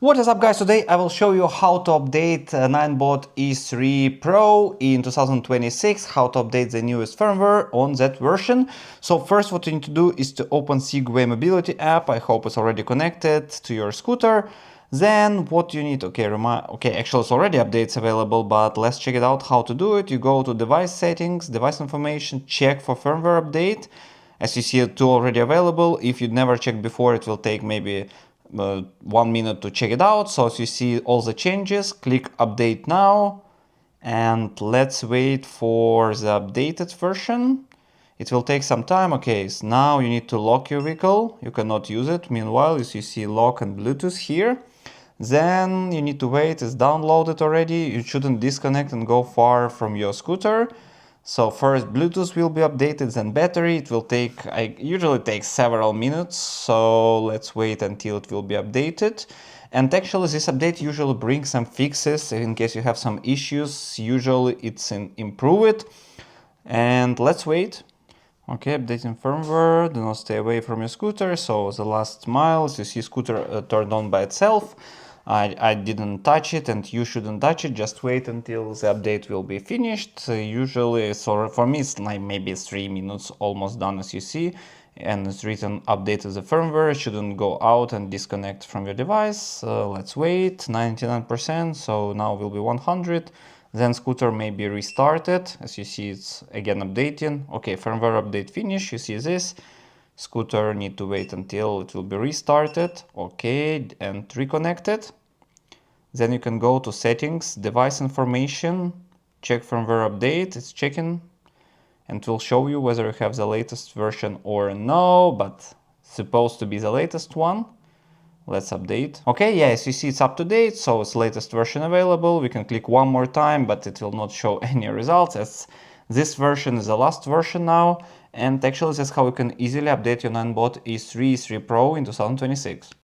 What is up, guys? Today I will show you how to update Ninebot E3 Pro in 2026, how to update the newest firmware on that version. So first what you need to do is to open Kugoo mobility app. I hope it's already connected to your scooter. Then what you need, actually it's already updates available, but let's check it out how to do it. You go to device settings, device information, check for firmware update. As you see, two already available. If you never checked before, it will take maybe 1 minute to check it out. So as you see all the changes, click update now and let's wait for the updated version. It will take some time. Okay, so now you need to lock your vehicle. You cannot use it. Meanwhile, as you see lock and Bluetooth here. Then you need to wait, it's downloaded already. You shouldn't disconnect and go far from your scooter. So first Bluetooth will be updated, then battery. It will take, usually takes several minutes, so let's wait until it will be updated. And actually this update usually brings some fixes in case you have some issues. Usually it's improve it. And let's wait. Okay, updating firmware, do not stay away from your scooter. So the last miles, you see scooter turned on by itself. I didn't touch it and you shouldn't touch it, just wait until the update will be finished. Usually, so for me it's like maybe 3 minutes, almost done as you see. And it's written updated the firmware, shouldn't go out and disconnect from your device. Let's wait, 99%, so now will be 100. Then scooter may be restarted. As you see, it's again updating. Okay, firmware update finish, you see this. Scooter need to wait until it will be restarted. Okay, and reconnected. Then you can go to settings, device information, check firmware update, it's checking. And it will show you whether you have the latest version or no, but supposed to be the latest one. Let's update. Okay, yeah, as you see it's up to date, so it's latest version available. We can click one more time, but it will not show any results as this version is the last version now. And actually that's how you can easily update your Ninebot E3 Pro in 2026.